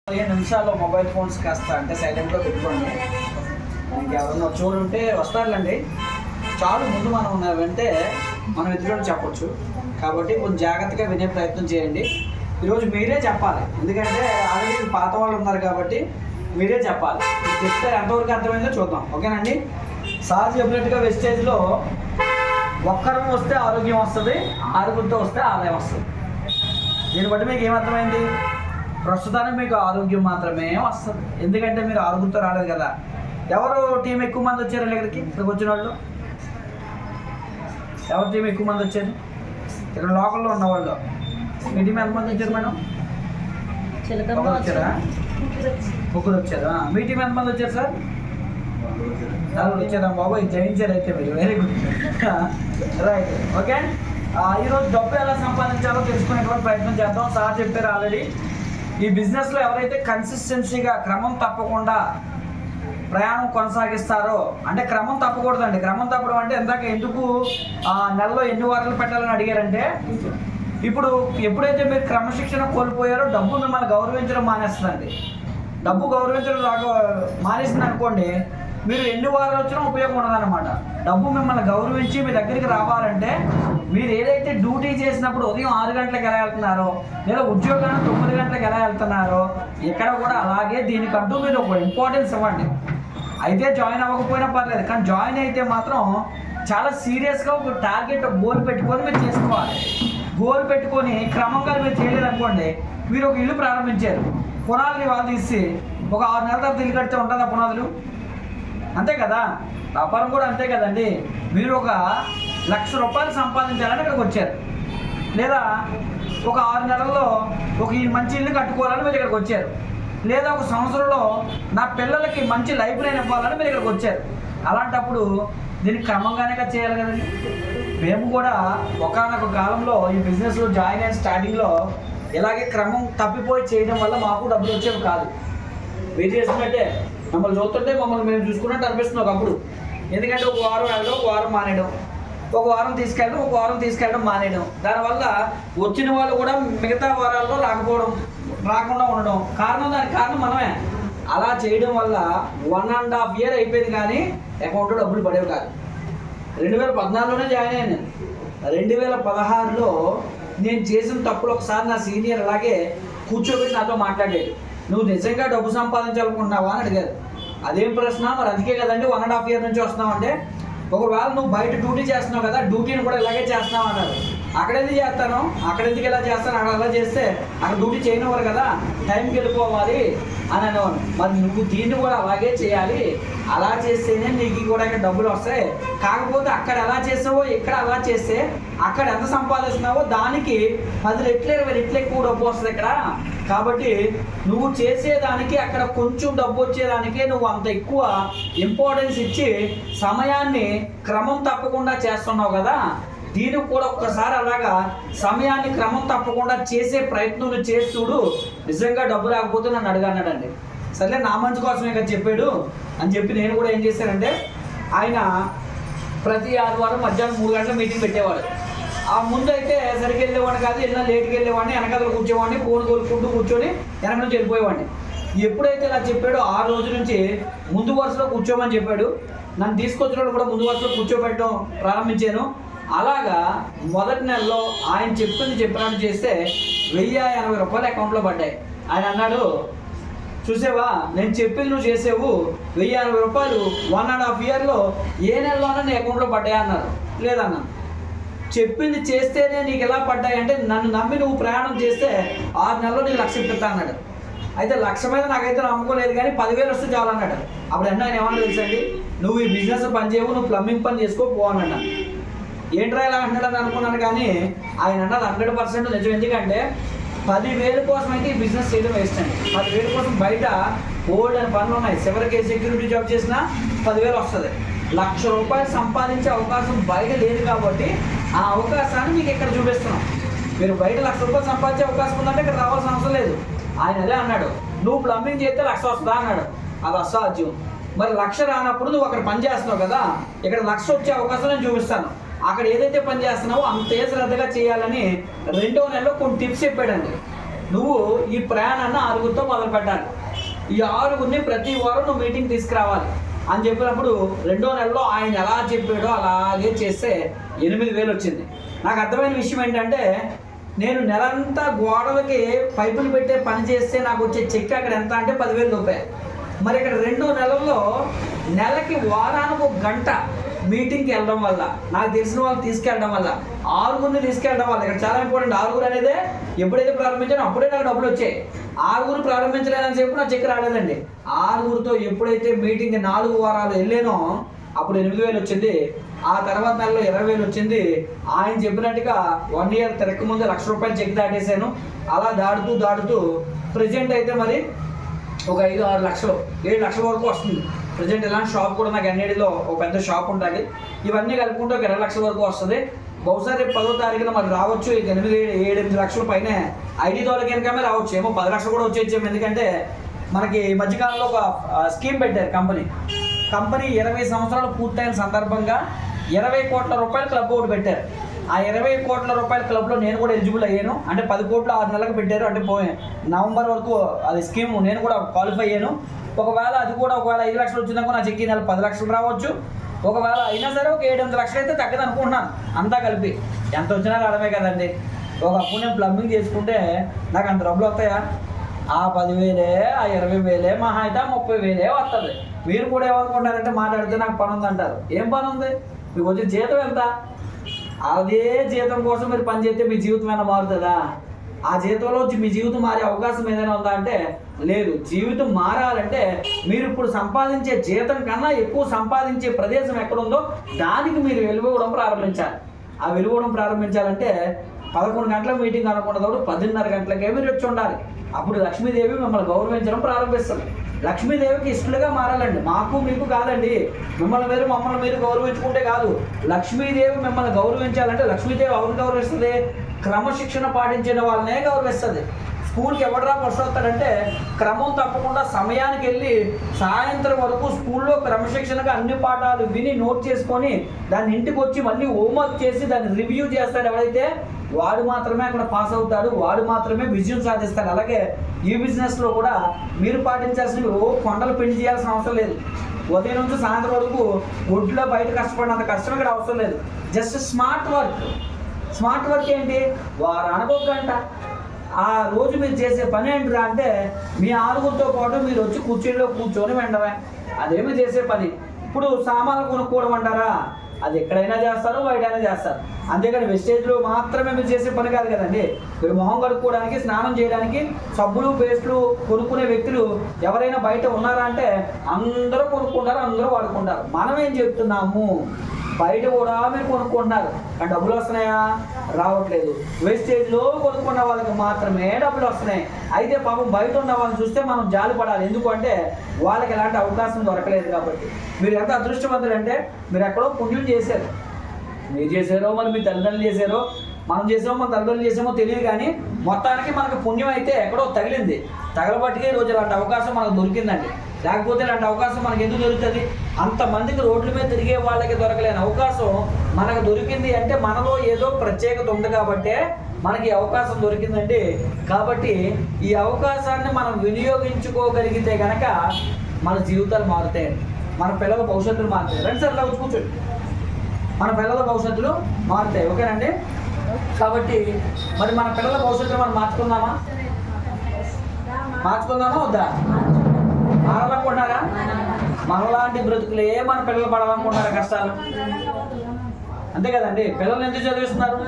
15 నిమిషాల్లో mobile phones కాస్త అంటే సైలెంట్లో పెట్టుకోండి. మనకి ఎవరన్నా చూడుంటే వస్తారులేండి. చాలు ముందు మనం వింటే మనం ఎదురు చెప్పొచ్చు. కాబట్టి కొంచెం జాగ్రత్తగా వినే ప్రయత్నం చేయండి. ఈరోజు మీరే చెప్పాలి, ఎందుకంటే ఆల్రెడీ పాత వాళ్ళు ఉన్నారు కాబట్టి మీరే చెప్పాలి. చెప్తే ఎంతవరకు అర్థమైందో చూద్దాం. ఓకేనండి. సార్ చెప్పినట్టుగా వెస్టేజ్లో ఒక్కరం వస్తే ఆరోగ్యం వస్తుంది, ఆరుగురితో వస్తే ఆదాయం వస్తుంది. దీన్ని బట్టి మీకు ఏమర్థమైంది? ప్రస్తుతానికి మీకు ఆరోగ్యం మాత్రమే వస్తుంది, ఎందుకంటే మీరు ఆరుగురితో రాలేదు కదా. ఎవరు టీం ఎక్కువ మంది వచ్చారు ఇక్కడికి వచ్చిన వాళ్ళు? ఎవరి టీం ఎక్కువ మంది వచ్చారు? ఇక్కడ లోకల్లో ఉన్నవాళ్ళు. మీ టీం ఎంతమంది వచ్చారు మేడం? ఒకరు వచ్చారా? ముగ్గురు వచ్చారా? మీ టీం ఎంతమంది వచ్చారు సార్? నలుగురు వచ్చారా? బాబు జయించారు అయితే మీరు. Very good, right. ఓకే, ఈరోజు డబ్బు ఎలా సంపాదించాలో తెలుసుకునేటువంటి ప్రయత్నం చేద్దాం. సార్ చెప్పారు ఆల్రెడీ. ఈ బిజినెస్లో ఎవరైతే కన్సిస్టెన్సీగా క్రమం తప్పకుండా ప్రయాణం కొనసాగిస్తారో, అంటే క్రమం తప్పకూడదండి. క్రమం తప్పడం అంటే ఇందాక ఎందుకు నెలలో ఎన్ని వారాలు పెట్టాలని అడిగారంటే, ఇప్పుడు ఎప్పుడైతే మీరు క్రమశిక్షణ కోల్పోయారో డబ్బు మిమ్మల్ని గౌరవించడం మానేస్తుందండి. డబ్బు గౌరవించడం మానేసింది అనుకోండి, మీరు ఎన్ని వారాలు వచ్చినా ఉపయోగం ఉండదన్నమాట. డబ్బు మిమ్మల్ని గౌరవించి మీ దగ్గరికి రావాలంటే మీరు ఏదైతే డ్యూటీ చేసినప్పుడు ఉదయం 6 గంటలకు ఎలా వెళ్తున్నారో, లేదా ఉద్యోగాన్ని 9 గంటలకు ఎలా వెళ్తున్నారో, ఇక్కడ కూడా అలాగే దీనికంటూ మీరు ఒక ఇంపార్టెన్స్ ఇవ్వండి. అయితే జాయిన్ అవ్వకపోయినా పర్లేదు, కానీ జాయిన్ అయితే మాత్రం చాలా సీరియస్గా ఒక టార్గెట్ గోల్ పెట్టుకొని మీరు చేసుకోవాలి. గోల్ పెట్టుకొని క్రమంగా మీరు చేయలేదనుకోండి, మీరు ఒక ఇల్లు ప్రారంభించారు, పునాదులు వాళ్ళు తీసి ఒక 6 నెలల తర్వాత ఇల్లు కడితే ఉంటుందా పునాదులు? అంతే కదా. వ్యాపారం కూడా అంతే కదండి. మీరు ఒక 1,00,000 రూపాయలు సంపాదించాలని ఇక్కడికి వచ్చారు, లేదా ఒక 6 నెలల్లో ఒక మంచి ఇల్లు కట్టుకోవాలని మీరు ఇక్కడికి వచ్చారు, లేదా ఒక సంవత్సరంలో నా పిల్లలకి మంచి లైబ్రరీ ఇవ్వాలని మీరు ఇక్కడికి వచ్చారు. అలాంటప్పుడు దీన్ని క్రమంగానే చేయాలి కదండి. మేము కూడా ఒకానొక కాలంలో ఈ బిజినెస్లో జాయిన్ అయిన స్టార్టింగ్లో ఇలాగే క్రమం తప్పిపోయి చేయడం వల్ల మాకు డబ్బులు వచ్చేవి కాదు. మీరు చేసినట్టే మమ్మల్ని చూస్తుంటే మమ్మల్ని మేము చూసుకున్నట్టు అనిపిస్తుంది ఒకప్పుడు. ఎందుకంటే ఒక వారం వెళ్ళడం, ఒక వారం మానేయడం, ఒక వారం తీసుకెళ్ళడం, ఒక వారం తీసుకెళ్ళడం మానేయడం. దానివల్ల వచ్చిన వాళ్ళు కూడా మిగతా వారాల్లో రాకుండా ఉండడం. దానికి కారణం మనమే. అలా చేయడం వల్ల 1.5 year అయిపోయింది, కానీ అకౌంట్లో డబ్బులు పడేవి కాదు. 2014లోనే జాయిన్ అయ్యాను. 2016లో నేను చేసిన తప్పులు ఒకసారి నా సీనియర్ అలాగే కూర్చోబెట్టి నాతో మాట్లాడాడు. నువ్వు నిజంగా డబ్బు సంపాదించాలనుకుంటున్నావా అని అడిగారు. అదేం ప్రశ్న? మరి అందుకే కదండి 1.5 year నుంచి వస్తున్నావు అంటే, ఒకవేళ నువ్వు బయట డ్యూటీ చేస్తున్నావు కదా, డ్యూటీని కూడా ఇలాగే చేస్తున్నావు అన్నారు. అక్కడెందుకు చేస్తాను, అక్కడెందుకు ఇలా చేస్తాను, అక్కడ అలా చేస్తే అక్కడ డ్యూటీ చేయనివ్వరు కదా, టైంకి వెళ్ళిపోవాలి అని అనేవాడు. మరి నువ్వు దీన్ని కూడా అలాగే చేయాలి, అలా చేస్తేనే నీకు కూడా ఇక్కడ డబ్బులు వస్తాయి. కాకపోతే అక్కడ ఎలా చేసావో ఇక్కడ అలా చేస్తే అక్కడ ఎంత సంపాదిస్తున్నావో దానికి 10 రెట్లు 20 రెట్లు ఎక్కువ డబ్బు వస్తుంది ఇక్కడ. కాబట్టి నువ్వు చేసేదానికి అక్కడ కొంచెం డబ్బు వచ్చేదానికే నువ్వు అంత ఎక్కువ ఇంపార్టెన్స్ ఇచ్చి సమయాన్ని క్రమం తప్పకుండా చేస్తున్నావు కదా, దీనికి కూడా ఒక్కసారి అలాగా సమయాన్ని క్రమం తప్పకుండా చేసే ప్రయత్నం చేస్తుడు, నిజంగా డబ్బు రాకపోతే నన్ను అడగన్నాడండి. సర్లే నా మంచి కోసమే కదా చెప్పాడు అని చెప్పి నేను కూడా ఏం చేశానంటే, ఆయన ప్రతి ఆదివారం మధ్యాహ్నం 3 గంటల మీటింగ్ పెట్టేవాడు. ఆ ముందు అయితే సరిగ్గా వెళ్ళేవాడిని కాదు, వెళ్ళినా లేట్కి వెళ్ళేవాడిని, వెనకదలు కూర్చోవాడిని, ఫోన్ కోరుకుంటూ కూర్చొని వెనక నుంచి వెళ్ళిపోయేవాడిని. ఎప్పుడైతే ఇలా చెప్పాడో ఆ రోజు నుంచి ముందు వరుసలో కూర్చోమని చెప్పాడు. నన్ను తీసుకొచ్చినప్పుడు కూడా ముందు వరుసలో కూర్చోబెట్టడం ప్రారంభించాను. అలాగా మొదటి నెలలో ఆయన చెప్పినట్టు చేస్తే 1080 రూపాయలు అకౌంట్లో పడ్డాయి. ఆయన అన్నాడు, చూసావా నేను చెప్పింది నువ్వు చేసావు, 1080 రూపాయలు 1.5 yearలో ఏ నెలలోనే నీ అకౌంట్లో పడ్డాయా అన్నారు. లేదన్నా, చెప్పింది చేస్తేనే నీకు ఎలా పడ్డాయి అంటే, నన్ను నమ్మి నువ్వు ప్రయాణం చేస్తే 6 నెలల్లో నీకు 1,00,000 ఇప్పిస్తా అన్నాడు. అయితే 1,00,000 మీద నాకైతే నమ్మకం కానీ 10,000 వస్తే చాలన్నాడు. అప్పుడు ఆయన ఏమన్నా తెలుసండి, నువ్వు ఈ బిజినెస్ పని చేయవు, నువ్వు ప్లంబింగ్ పని చేసుకో పోవన్నాడు. ఏంట్రా ఇలా అంటున్నాడు అనుకున్నాను, కానీ ఆయన అన్నది 100% నిజం. ఎందుకంటే 10,000 కోసం అయితే ఈ బిజినెస్ చేయడం వేస్ట్ అండి. 10,000 కోసం బయట ఓల్డ్ అని పనులు ఉన్నాయి. చివరికి సెక్యూరిటీ జాబ్ చేసినా 10,000 వస్తుంది. 1,00,000 రూపాయలు సంపాదించే అవకాశం బయట లేదు కాబట్టి ఆ అవకాశాన్ని మీకు ఇక్కడ చూపిస్తున్నాం. మీరు బయట 1,00,000 రూపాయలు సంపాదించే అవకాశం ఉందంటే ఇక్కడ రావాల్సిన అవసరం లేదు. ఆయన అదే అన్నాడు, నువ్వు ప్లంబింగ్ చేస్తే 1,00,000 వస్తుందా అన్నాడు. అది అసాధ్యం. మరి 1,00,000 రానప్పుడు నువ్వు అక్కడ పని చేస్తున్నావు కదా, ఇక్కడ 1,00,000 వచ్చే అవకాశం నేను చూపిస్తాను. అక్కడ ఏదైతే పని చేస్తున్నావో అంతే శ్రద్ధగా చేయాలని 2వ నెలలో కొన్ని టిప్స్ చెప్పాడండి. నువ్వు ఈ ప్రయాణాన్ని 6గురితో మొదలు పెట్టాలి. ఈ 6గురిని ప్రతి వారం నువ్వు మీటింగ్ తీసుకురావాలి అని చెప్పినప్పుడు 2వ నెలలో ఆయన ఎలా చెప్పాడో అలాగే చేస్తే 8,000 వచ్చింది. నాకు అర్థమైన విషయం ఏంటంటే, నేను నెలంతా గోడలకి పైపులు పెట్టే పని చేస్తే నాకు వచ్చే చెక్ అక్కడ ఎంత అంటే 10,000 రూపాయలు. మరి ఇక్కడ 2 నెలల్లో నెలకి వారానికి 1 గంట మీటింగ్కి వెళ్ళడం వల్ల, నాకు తెలిసిన వాళ్ళు తీసుకెళ్ళడం వల్ల, 6గురిని తీసుకెళ్ళడం వల్ల, ఇక్కడ చాలా ఇంపార్టెంట్. 6గురు అనేది ఎప్పుడైతే ప్రారంభించానో అప్పుడే నాకు డబ్బులు వచ్చాయి. 6గురు ప్రారంభించలేదని చెప్పి నా చెక్ రాలేదండి. 6గురితో ఎప్పుడైతే మీటింగ్ 4 వారాలు వెళ్ళానో అప్పుడు 8,000 వచ్చింది. ఆ తర్వాత నెలలో 20,000 వచ్చింది. ఆయన చెప్పినట్టుగా 1 ఇయర్ తిరగక ముందు 1,00,000 రూపాయలు చెక్ దాటేశాను. అలా దాటుతూ ప్రజెంట్ అయితే మరి ఒక 5-6 లక్షలు 7 లక్షల వరకు వస్తుంది. ప్రజెంట్ ఇలాంటి షాప్ కూడా నాకు ఎన్ఏడిలో ఒక పెద్ద షాప్ ఉంటుంది. ఇవన్నీ కలుపుకుంటే ఒక 20 లక్షల వరకు వస్తుంది. బహుశా రేపు 10వ తారీఖున మరి రావచ్చు. ఇక 8-8 లక్షల పైన ఐడి తోలకి ఇన్కమే రావచ్చు, ఏమో 10 లక్షలు కూడా వచ్చేచ్చాము. ఎందుకంటే మనకి ఈ మధ్యకాలంలో ఒక స్కీమ్ పెట్టారు కంపెనీ 20 సంవత్సరాలు పూర్తయిన సందర్భంగా 20 కోట్ల రూపాయల క్లబ్ ఒకటి పెట్టారు. ఆ 20 కోట్ల రూపాయల క్లబ్లో నేను కూడా ఎలిజిబుల్ అయ్యాను. అంటే 10 కోట్లు 6 నెలలకు పెట్టారు. అంటే నవంబర్ వరకు అది స్కీమ్ నేను కూడా క్వాలిఫై అయ్యాను. ఒకవేళ 5 లక్షలు వచ్చిందనుకో నా చెక్కి నెల 10 లక్షలు రావచ్చు. ఒకవేళ అయినా సరే ఒక 7-8 లక్షలు అయితే తగ్గదు అనుకుంటున్నాను. అంతా కలిపి ఎంత వచ్చినా రావడమే కదండి. ఒకప్పుడు నేను ప్లంబింగ్ చేసుకుంటే నాకు అంత డబ్బులు వస్తాయా? ఆ 10,000 ఆ 20,000 మహా అయితే 30,000 వస్తుంది. మీరు కూడా ఏమనుకుంటారంటే మాట్లాడితే నాకు పని ఉంది అంటారు. ఏం పని ఉంది? మీకు వచ్చే జీతం ఎంత? అదే జీతం కోసం మీరు పని చేస్తే మీ జీవితం ఏమైనా మారుతుందా? ఆ జీతంలో మీ జీవితం మారే అవకాశం ఏదైనా ఉందా అంటే లేదు. జీవితం మారాలంటే మీరు ఇప్పుడు సంపాదించే జీతం కన్నా ఎక్కువ సంపాదించే ప్రదేశం ఎక్కడుందో దానికి మీరు వెలువడం ప్రారంభించాలి. ఆ వెలువడం ప్రారంభించాలంటే 11 గంటల మీటింగ్ అనుకున్నప్పుడు 10:30 గంటలకే మీరు వచ్చి ఉండాలి. అప్పుడు లక్ష్మీదేవి మిమ్మల్ని గౌరవించడం ప్రారంభిస్తుంది. లక్ష్మీదేవికి ఇష్టలుగా మారాలండి. మాకు మీకు కాదండి. మమ్మల్ని మీరు గౌరవించుకుంటే కాదు. లక్ష్మీదేవి మిమ్మల్ని గౌరవించాలంటే లక్ష్మీదేవి ఎవరిని గౌరవిస్తుంది? క్రమశిక్షణ పాటించిన వాళ్ళనే గౌరవిస్తుంది. స్కూల్కి ఎవడరా ఫస్ట్ వస్తాడంటే క్రమం తప్పకుండా సమయానికి వెళ్ళి సాయంత్రం వరకు స్కూల్లో క్రమశిక్షణగా అన్ని పాఠాలు విని నోట్ చేసుకొని దాన్ని ఇంటికి వచ్చి మళ్ళీ హోంవర్క్ చేసి దాన్ని రివ్యూ చేస్తాడు ఎవరైతే, వాడు మాత్రమే అక్కడ పాస్ అవుతాడు, వాడు మాత్రమే విజయం సాధిస్తాడు. అలాగే ఈ బిజినెస్లో కూడా మీరు పాటించాల్సినవి కొండలు పెళ్లి చేయాల్సిన అవసరం లేదు. ఉదయం నుంచి సాయంత్రం వరకు ఒడ్లో బయట కష్టపడినంత కష్టం ఇక్కడ అవసరం లేదు. జస్ట్ స్మార్ట్ వర్క్ ఏంటి? వారానికి 1 గంట. ఆ రోజు మీరు చేసే పని ఏంటిరా అంటే మీ 6గురితో పాటు మీరు వచ్చి కుర్చీలో కూర్చొని వెండవే. అదేమి చేసే పని. ఇప్పుడు సామాన్లు కొనుక్కోవడం అంటారా? అది ఎక్కడైనా చేస్తారు, బయటైనా చేస్తారు. అంతేకాని వెస్టేజ్లో మాత్రమే మీరు చేసే పని కాదు కదండి. మీరు మొహం కడుక్కోవడానికి, స్నానం చేయడానికి సబ్బులు పేస్టులు కొనుక్కునే వ్యక్తులు ఎవరైనా బయట ఉన్నారా అంటే అందరూ కొనుక్కుంటారు, అందరూ వాడుకుంటారు. మనం ఏం చెప్తున్నాము? బయట కూడా మీరు కొనుక్కుంటున్నారు, కానీ డబ్బులు వస్తున్నాయా? రావట్లేదు. వేస్టేజ్లో కొనుక్కున్న వాళ్ళకి మాత్రమే డబ్బులు వస్తున్నాయి. అయితే పాపం బయట ఉన్న వాళ్ళని చూస్తే మనం జాలి పడాలి. ఎందుకంటే వాళ్ళకి ఎలాంటి అవకాశం దొరకలేదు కాబట్టి. మీరు ఎంత అదృష్టవంతులు అంటే మీరు ఎక్కడో పుణ్యం చేశారు. మీరు చేశారో మరి మీ తల్లిదండ్రులు చేశారో మనం చేసామో మన తల్లిదండ్రులు చేసామో తెలియదు, కానీ మొత్తానికి మనకు పుణ్యం అయితే ఎక్కడో తగిలింది. తగలబట్టికే ఈరోజు ఇలాంటి అవకాశం మనకు దొరికిందండి. లేకపోతే ఇలాంటి అవకాశం మనకు ఎందుకు దొరుకుతుంది? అంతమందికి రోడ్ల మీద తిరిగే వాళ్ళకి దొరకలేని అవకాశం మనకు దొరికింది అంటే మనలో ఏదో ప్రత్యేకత ఉంది కాబట్టే మనకి అవకాశం దొరికిందండి. కాబట్టి ఈ అవకాశాన్ని మనం వినియోగించుకోగలిగితే కనుక మన జీవితాలు మారుతాయండి, మన పిల్లల భవిష్యత్తులు మారుతాయి. రండి సార్, ఇలా వచ్చి కూర్చోండి. మన పిల్లల భవిష్యత్తులు మారుతాయి. ఓకేనండి? కాబట్టి మరి మన పిల్లల భవిష్యత్తులు మనం మార్చుకుందామా వద్దా? మారాలనుకుంటున్నారా? మనలాంటి బ్రతుకులే మన పిల్లలు పడాలనుకుంటున్నారా కష్టాలు? అంతే కదండి. పిల్లలు ఎందుకు చదివిస్తున్నారు?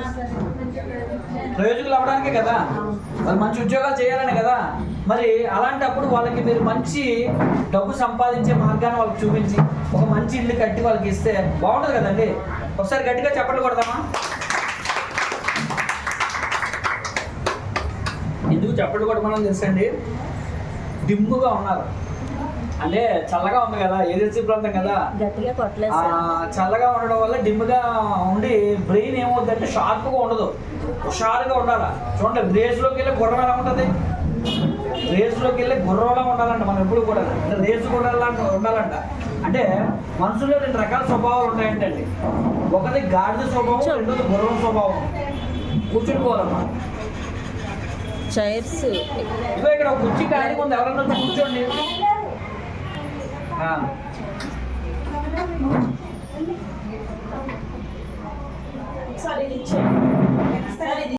ప్రయోజకులు అవ్వడానికే కదా, వాళ్ళు మంచి ఉద్యోగాలు చేయాలనే కదా. మరి అలాంటప్పుడు వాళ్ళకి మీరు మంచి డబ్బు సంపాదించే మార్గాన్ని వాళ్ళకి చూపించి ఒక మంచి ఇల్లు కట్టి వాళ్ళకి ఇస్తే బాగుంటుంది కదండి. ఒకసారి గట్టిగా చప్పట్లు కొడదామా? ఎందుకు చప్పట్లు కొట్టమని తెలుసండి? డిమ్ముగా ఉన్నారు అంటే చల్లగా ఉంది కదా, ఏజెన్సీ ప్రాంతం కదా, చల్లగా ఉండడం వల్ల డిమ్గా ఉండి బ్రెయిన్ ఏమవుతుందంటే షార్ప్గా ఉండదు, హుషారుగా ఉండాలి. చూడండి, రేసులోకి వెళ్ళి గుర్రం ఎలా ఉంటుంది? రేసులోకి వెళ్ళి గుర్రంలా ఉండాలంట మనం ఎప్పుడు కూడా. రేసు కూడా ఉండాలంట. అంటే మనుషుల్లో 2 రకాల స్వభావాలు ఉంటాయంటండి. ఒకటి గాడిద స్వభావం, రెండోది గుర్రం స్వభావం. కూర్చుంటుకోవాలమ్మా. చైర్స్ ఇదిగో ఇక్కడ ఒక కుర్చీ ఖాళీగా ఉంది, ఎవరన్నా వచ్చి కూర్చోండి. ఒకసారి ఇది ఇచ్చేయండి.